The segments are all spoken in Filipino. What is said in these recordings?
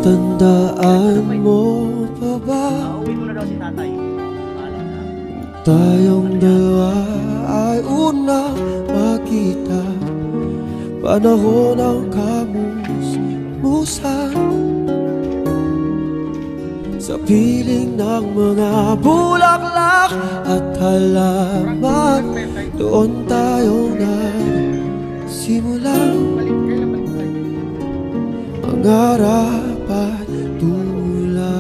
Natatandaan mo pa ba? Uuwi mo na daw si tatay. Tayong dalawa ay unang makita, panahon ng kamusmusan, sa piling ng mga bulaklak at halaman. Doon tayo nagsimulang mangarap at tulad.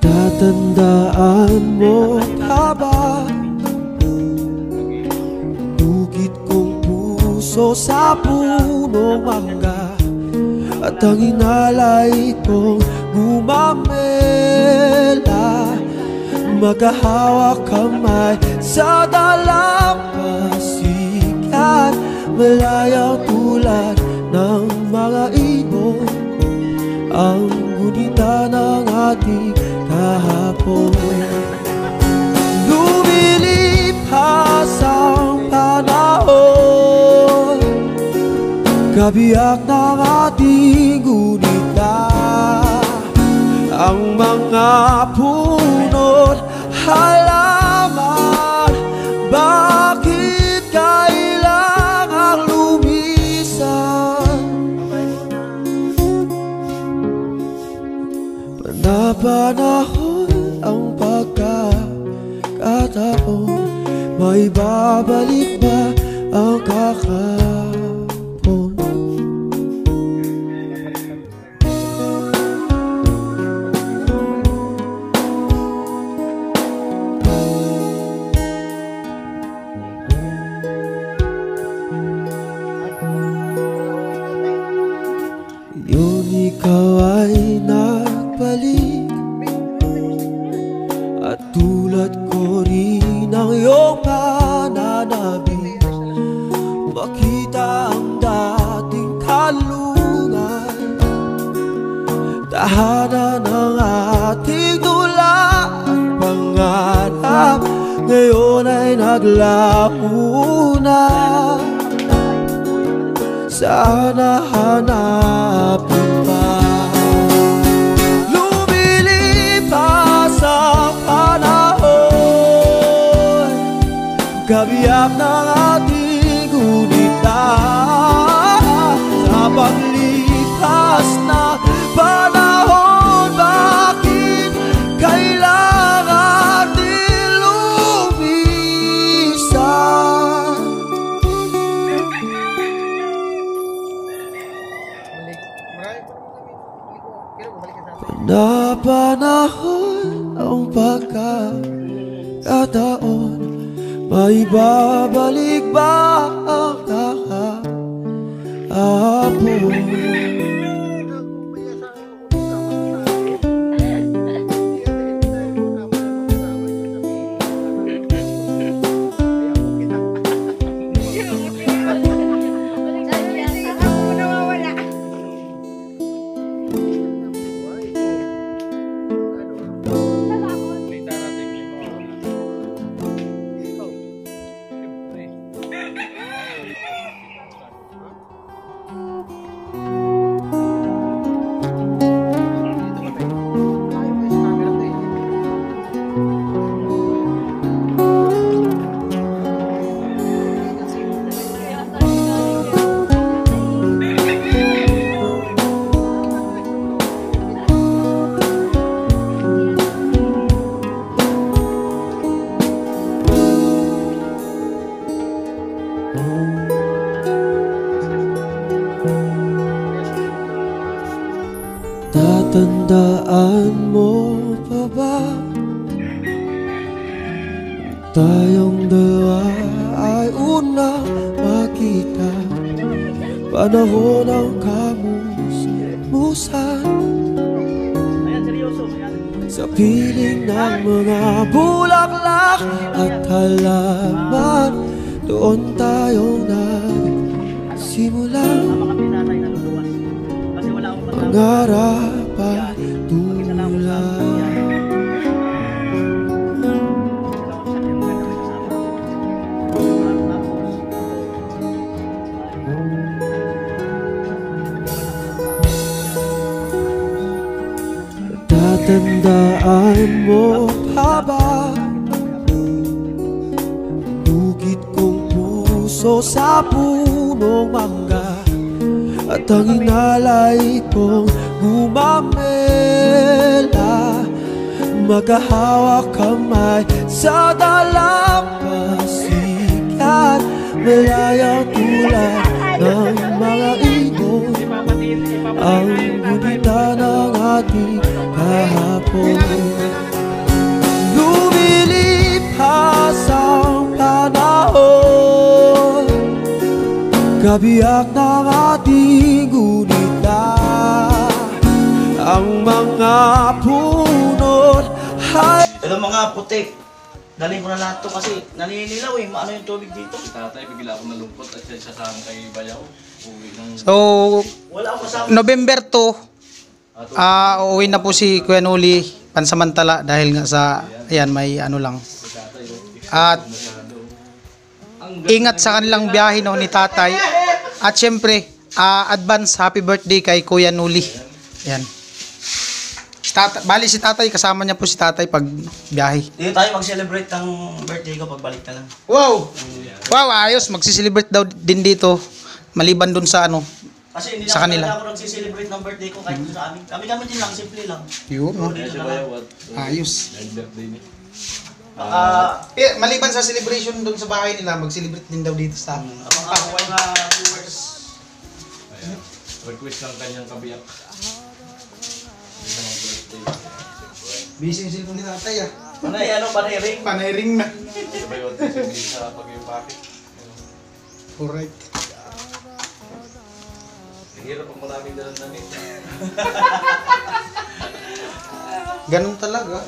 Natatandaan mo pa ba? Dugit kong puso sa punong mangga, at ang inalay kong gumamela, magkahawak kamay sa dalampasigan, malayang tulad ng mga ibon, ang gunita ng ating kahapon. Lumilipas ang panahon, kabiyak ng ating gunita, ang mga puno't halaman. Bakit kailangang lumisan? Panapanahon ang pagkakataon, may babalik ba ang kahapon? Yun ikaw ay nagbalik, at tulad ko rin ang iyong pananabik, makita ang dating kalungan, tahanan ng ating dula at pangarap, ngayon ay naglaho na. Sana hanapin pa. Lumilipas ang panahon, kabiyak ng ating gunita, sa paglipas na panahon, bakit kailangan natin lumisan? Panapanahon ang pagkakataon, may babalik ba ang kahapon? Tatandaan mo pa ba? Tayong dalawa ay unang makita, panahon ng kamusmusan, sa piling ng mga bulaklak at halaman. Doon tayo nagsimulang mangarap at tulad. Tandaan mo pa ba? Bukid kong puso sa punong mangga, at ang inalay kong gumamela, magkahawak kamay sa dalampasigan, malayang tulad ng mga ibon, ang gunita ng ating kahapon. Lumilipas ang panahon, kabiyak ng ating gunita, ang mga puno ay... Pero mga putik, dalhin ko na lahat to kasi naninilaw eh. Maano yung tubig dito? Si tatay, bigla akong nalungkot at siya sasama kay Bayaw. Uwi ng... So, Wala akong kasama. November 2, uuwi na po si Kuya Noli pansamantala dahil nga sa, ayan, may ano lang. At ingat sa kanilang biyahe no, ni tatay. At syempre, advance happy birthday kay Kuya Noli. Ayan. Bali si tatay, kasama niya po si tatay pag biyahe. Dito tayo mag-celebrate ng birthday ko pagbalik na lang. Wow! Wow, ayos. Magsiselebrate daw din dito. Maliban dun sa ano. Kasi hindi Sa na kanila. ako nagsiselebrate ng birthday ko kahit sa amin. Kami din lang, simple lang. Yun, no? Kaya si Bayaw at Ayos. nag-birthday niya. Baka, Maliban sa celebration dun sa bahay nila, mag-celebrate din daw dito sa mga viewers. Ayan. Request ng kanyang kabiyak. Isang birthday. busy yung cellphone ni tatay ah. Panay, panay ring. Panay ring na. Si Bayaw at sabihin sa pag-iupakit. Correct. Hirap ang maraming dalang damit. Ganun talaga.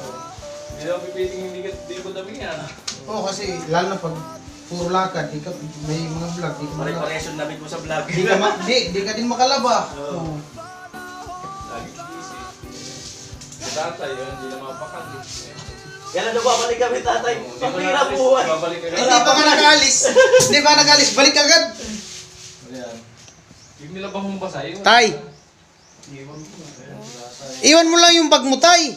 Hindi ako pipiling hindi ko damihan. Oo, kasi lalo na pag puro lakad, may mga vlog, di ka Pare-pares yung damit mo sa vlog. di ka din makalaba. Oo. Lagi busy. Si tatay, yun, hindi na mapakal. Yan na babalik kami tatay. Pagkira buhay. Babalik agad. Hindi pa nga nag-alis. Hindi pa nag-alis, balik agad. Ayan. Yung nila ba humbasa yun? Tay, iwan mo lang yung bag mo, tay.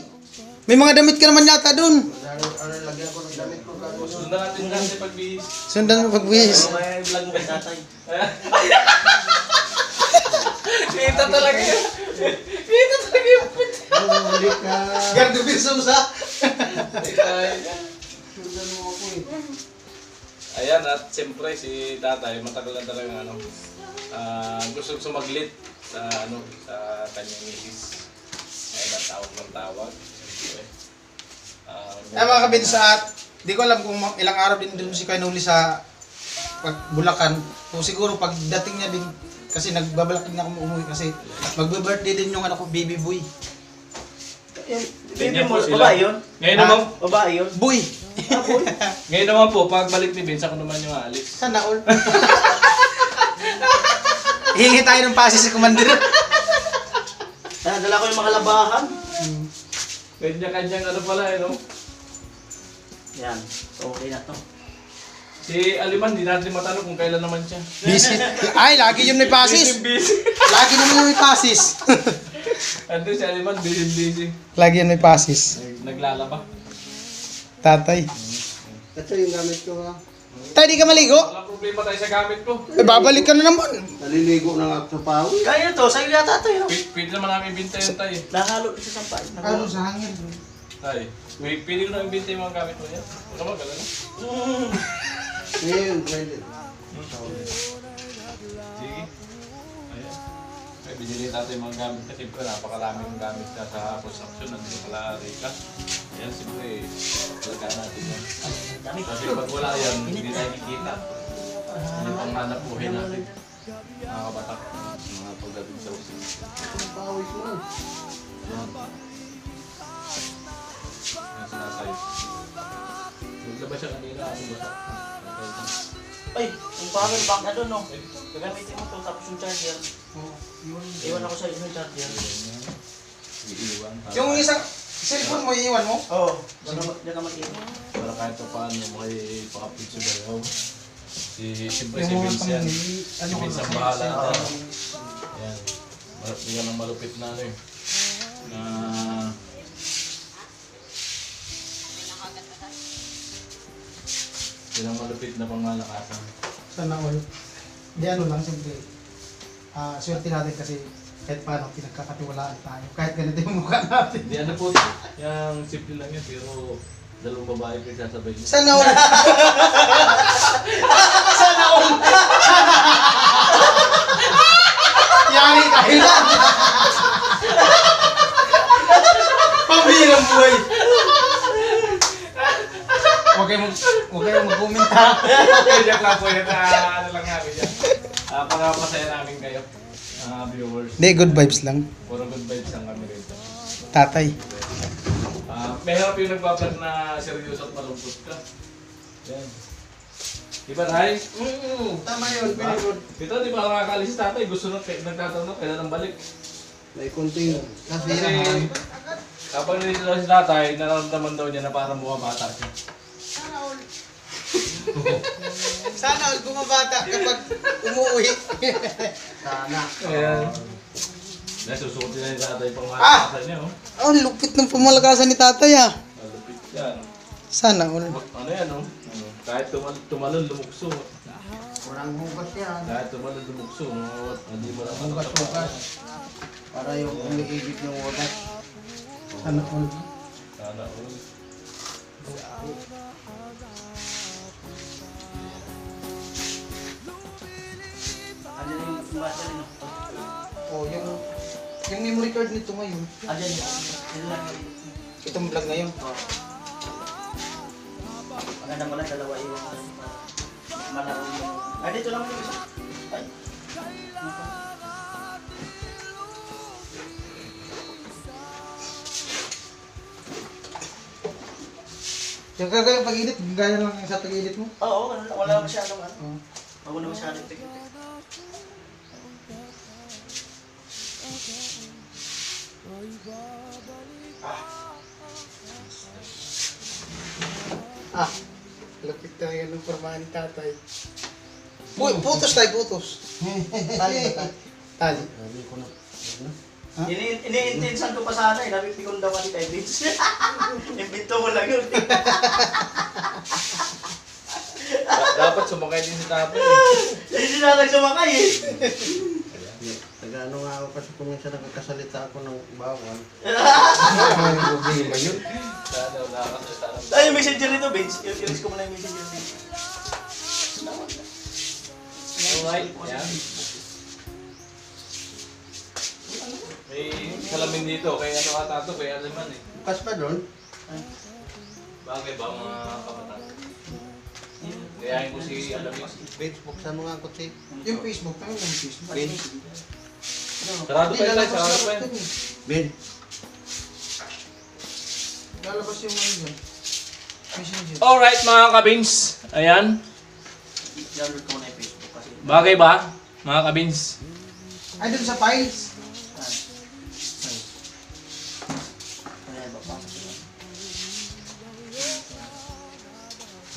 May mga damit ka naman yata dun. Sundan natin kasi pag-bihis. Sundan mo pagbihis. Ano kaya yung vlog mo kay tatay? Kita talaga yun. Kita talaga yun. Gardo bisum sa. Ayan, at siyempre si tatay matagal na talaga gusto sumaglit sa sa kanyang misis. Ay, tawag ng tawag. Ay mga kabinsaat, di ko alam kung ilang araw din dun si Kuya Noli sa Bulacan. O siguro pagdating niya din, kasi nagbabalak din ako umuwi kasi magbe-birthday din yung anak ko, baby boy. Baby mo, babae yun? Ngayon naman, Babae yun? Boy! ngayon naman po, pagbalik ni Vince, ako naman yung aalis. Sana all. Hihingi tayo ng pasis sa commander. Dala ko yung mga labahan. Kanya-kanyang pala no? Yan, okay na to. Si Aliman, di natin matanong kung kailan naman siya. Busy. Ay, lagi yun may pasis. Busy. Lagi naman yung may pasis. Andun si Aliman, busy. Lagi yun may pasis. Naglalaba. Tatay. Ito yung gamit ko ha. Tay, di ka maligo? Walang problema tayo sa gamit ko. Eh, babalik ka na naman. Naliligo na nga sa pawis. Kaya to, sa'yo yata to yun. Pwede naman namin ibinta yun tayo. Nakalo isa sa pain. Ano sa hangin? Tay, pwede ko namin ibinta yung mga gamit mo yan. Ano ba, gala na? Ngayon, pwede. Sige. Ayan. Ay, binili natin yung mga gamit kasi siyempre napakaraming gamit na sa construction. Nandito pala Rika. Ayan, siyempre, talagaan natin yan. Kasi pag wala yan, hindi tayo kikita. Hindi pang hanap buhay natin. Mga kabatak, mga pagdating sa usin. Pawis mo. Yan sinasay. Naglabas siya kanina, ano ba? Ay, yung power bank na doon, no? Gagamitin mo to, tapos yung charger. Iwan ako sa inyo yung charger. Iiwan. Yung isang cellphone mo, iiwan mo? Oo, diyan ka mag-iwan. Para kahit pa paano, may pakapit si Bayaw. Siyempre si Yung mga Vincent. pamili- Si Vincent bahala na. Ayan. Bigyan ng malupit na na Yun ang malupit na pangmalakasan. Sana all. Di ano lang, siyempre, swerte natin kasi kahit paano pinagkakatiwalaan tayo. Kahit ganito yung mukha natin. Hindi ano po, yung simple lang yan, pero dalawang babae kayo sasabay niyo. Sana all. Sana all. Yari tayo lang. Pambirang buhay. Huwag kayong mag-commenta. Joke lang po yun, ano lang namin yan. Pagpapasaya namin kayo, viewers. Hindi, good vibes lang. Puro good vibes lang kami rito. Tatay. Mahirap yung nagbablog na seryoso at malungkot ka. Yan. Diba, Ray? Tama yun, very good. Ito, di ba nakakalis si tatay? Gusto nung nagtatanong, kailan ang balik? May konting Kasi kapag nilito si tatay, nararamdaman daw niya na parang bumabata siya. Sana all bumabata kapag umuwi. sana. Ayan. Nasusuot na yung tatay pang malakasan niya, oh. Oh, lupit ng pamalakasan ni tatay ah. Malupit yan. Sana all. Ano yan, oh? Kahit tumalon, lumukso. Walang hugas yan. Kahit tumalon, lumukso. Hindi mo lang Hugas. Para yung umiigit ng wagas. Sana all. Sana, oh. Ano yung bata rin ako? Oh, yung memory card nito ngayon. Ayan yun. Yun lang yun. Itong vlog ngayon. Maganda pala, dalawa yung malaro yung... Ay, dito lang yung isa. Ay. Yung kagaya pag-edit, gaya lang yung sa pag-edit mo. Oo, wala masyadong ano. Oh. Wala masyadong tigil. Ah, lapit na yan ng formahan ni tatay. Putos tayo, putos. Tali ba tayo? Tali. Sabi ko na. Ha? Ini-intensan ko pa sana eh. Napipikon daw ka ni Tay Vince. Imbito mo lang yun. Dapat sumakay din si tatay. Hindi na nagsumakay eh. Nag-ano nga ako kasi kung minsan nakakasalita ako ng bawal. Ano yung problema yun? Sana nakakasalita ng Ay, yung messenger nito, Vince. I-release ko muna yung messenger nito. Alright, yan. May salamin dito, kay ano ata to, kay Aliman eh. Bukas pa doon. Bagay ba mga kabataan? Kayahin ko si Alamin. Facebook, saan mo nga ako si? Yung Facebook, tayo yung Facebook. Ben. Sarado pa tayo, sarado pa yun. Ben. Lalabas yung ano yun. Messenger. Alright mga kabins, ayan. Download ko muna yung Facebook kasi. Bagay ba, mga kabins? Ay, dun sa files. Ayan, papasok ko lang.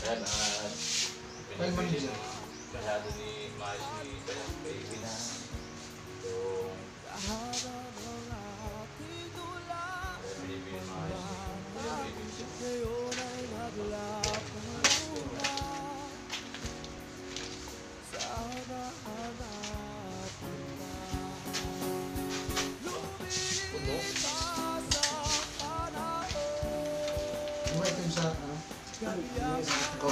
Ayan, File manager. Masyado ni Maayos ni kay Vince. So, binibigyan Maayos ni Vince. Diba ito yung sa, ano? Ko.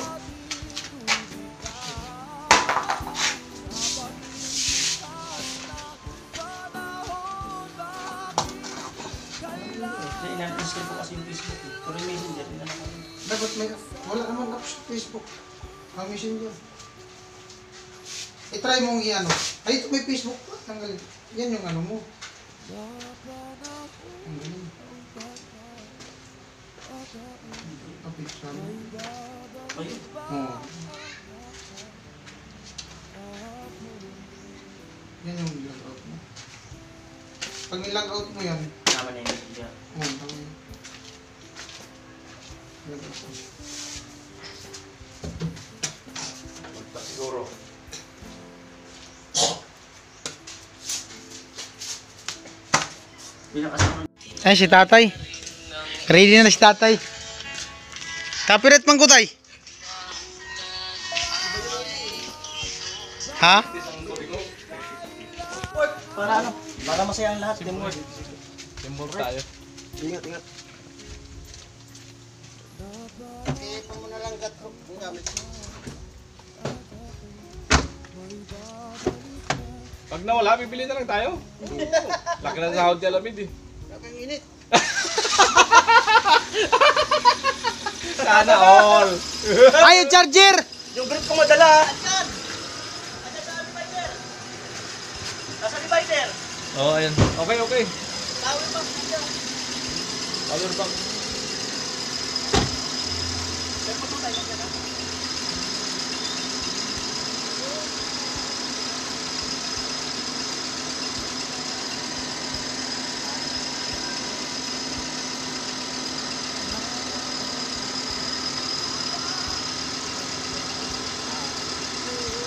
Hindi, in-uninstall ko kasi yung Facebook eh. Pero yung messenger, hindi na ako. Dapat may, wala naman ako sa Facebook. Ang messenger. I-try mong i-ano. Ay, ito may Facebook pa. Tanggalin. Yan yung ano mo. Tanggalin. Kapicture mo. Ayun. Oo. Yan yung log-out mo. Pag nilog-out mo yan, Naman na yung messenger. tanggalin. Log-out mo. Magpa siguro. Pinakasama. Ay, si tatay. Ready na si tatay. Copyright man ko tay. Ha? Para ano? Para masaya ang lahat. Teamwork. Teamwork tayo. Ingat, ingat. Ito mo na lang gatro. Ang gamit. Pag nawala, bibili na lang tayo. Laki na sa Saudi Alamid eh. Ang init. Sana all. Ay, yung charger! Yung grip ko madala. Ayan! Ayan sa divider. Nasa divider. Oo, oh, ayan. Okay, okay. Power bank dito. Power bank. May puto tayo dyan ha.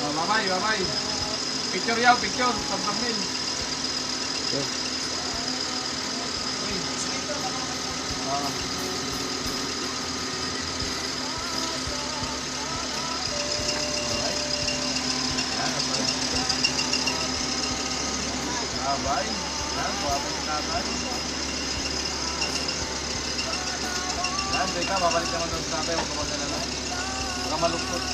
Oh, bye-bye, bye-bye. Picture yaw, picture. Pag-thumbnail. Bye. Yan, buha pa si tatay. Yan, Rika, babalik naman doon sa tatay. Huwag ka magdala. Huwag ka maluktot.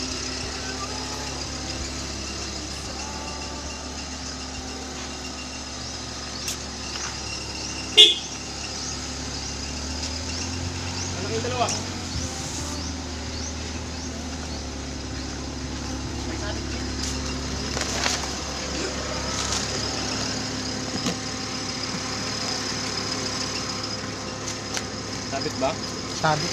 Ano kayong dalawa? Sabit ba? Sabi.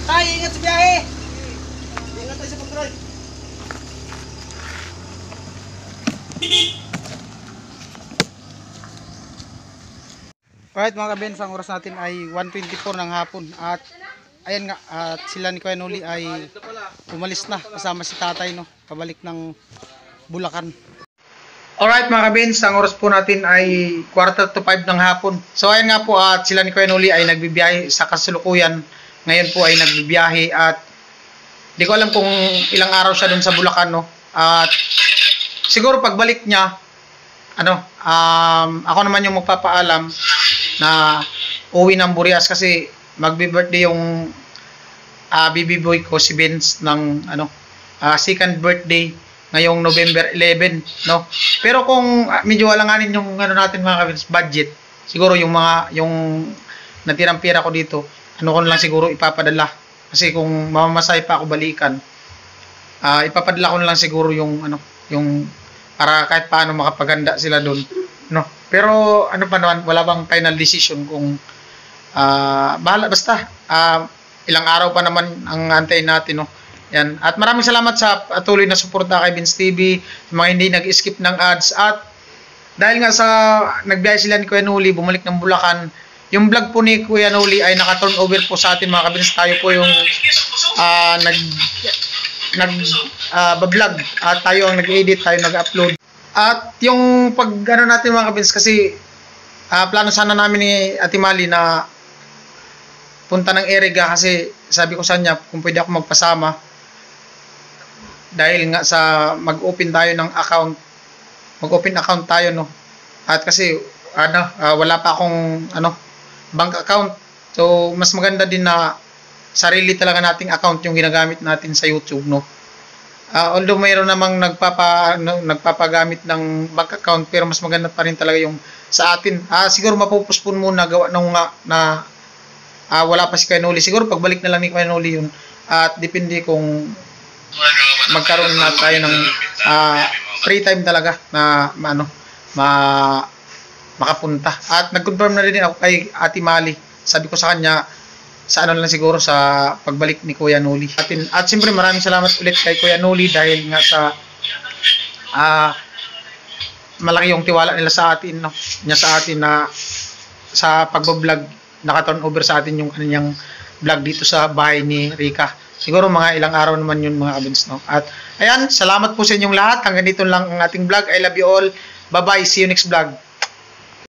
Tay, ingat sa biyahe! Ingat tayo sa control. Alright mga kabens, ang oras natin ay 1:24 ng hapon. At ayan nga, at sila ni Kuya Noli ay umalis na kasama si tatay, no, pabalik ng Bulacan. Alright mga kabens, ang oras po natin ay 4:45 ng hapon. So ayan nga po, at sila ni Kuya Noli ay nagbibiyahe sa kasalukuyan. Ngayon po ay nagbibiyahe at di ko alam kung ilang araw siya dun sa Bulacan, no. At siguro pagbalik niya, ako naman yung magpapaalam na uwi ng Burias kasi magbi-birthday yung baby boy ko si Benz ng second birthday ngayong November 11, no. Pero kung medyo alanganin yung natin mga kabins, budget, siguro yung natirang pera ko dito, ko lang siguro ipapadala kasi kung mamamasay pa ako balikan, ipapadala ko na lang siguro yung para kahit paano makapaganda sila doon, no. Pero ano pa naman, wala bang final decision kung bahala, basta ilang araw pa naman ang antayin natin, no. Yan. At maraming salamat sa patuloy na suporta kay Vince TV, mga hindi nag-skip ng ads. At dahil nga sa nagbiyahe sila ni Kuya Noli, bumalik ng Bulacan, yung vlog po ni Kuya Noli ay naka-turn over po sa atin mga kabins. Tayo po yung vlog at tayo ang nag-edit, tayo nag-upload. At yung pag natin mga kabins, kasi plano sana namin ni Ate Mali na punta ng Erega kasi sabi ko sa kanya kung pwede ako magpasama dahil nga sa mag-open tayo ng account, mag-open account tayo, no. At kasi wala pa akong bank account, so mas maganda din na sarili talaga nating account yung ginagamit natin sa YouTube, no. Although mayroon namang nagpapagamit ng bank account, pero mas maganda pa rin talaga yung sa atin. Siguro mapupuspon muna gawa nung na wala pa si Kuya Noli. Siguro pagbalik na lang ni Kuya Noli yun. At depende kung magkaroon na tayo ng free time talaga na makapunta. At nag-confirm na rin ako kay Ate Mali. Sabi ko sa kanya, sa lang siguro sa pagbalik ni Kuya Noli. At siyempre maraming salamat ulit kay Kuya Noli dahil nga sa malaki yung tiwala nila sa atin, no? Niya sa atin na sa pagbablog, naka-turn over sa atin yung kanyang vlog dito sa bahay ni Rika. Siguro mga ilang araw naman yun mga kabins, no? At Ayan, salamat po sa inyong lahat. Hanggang dito lang ang ating vlog. I love you all. Bye-bye. See you next vlog.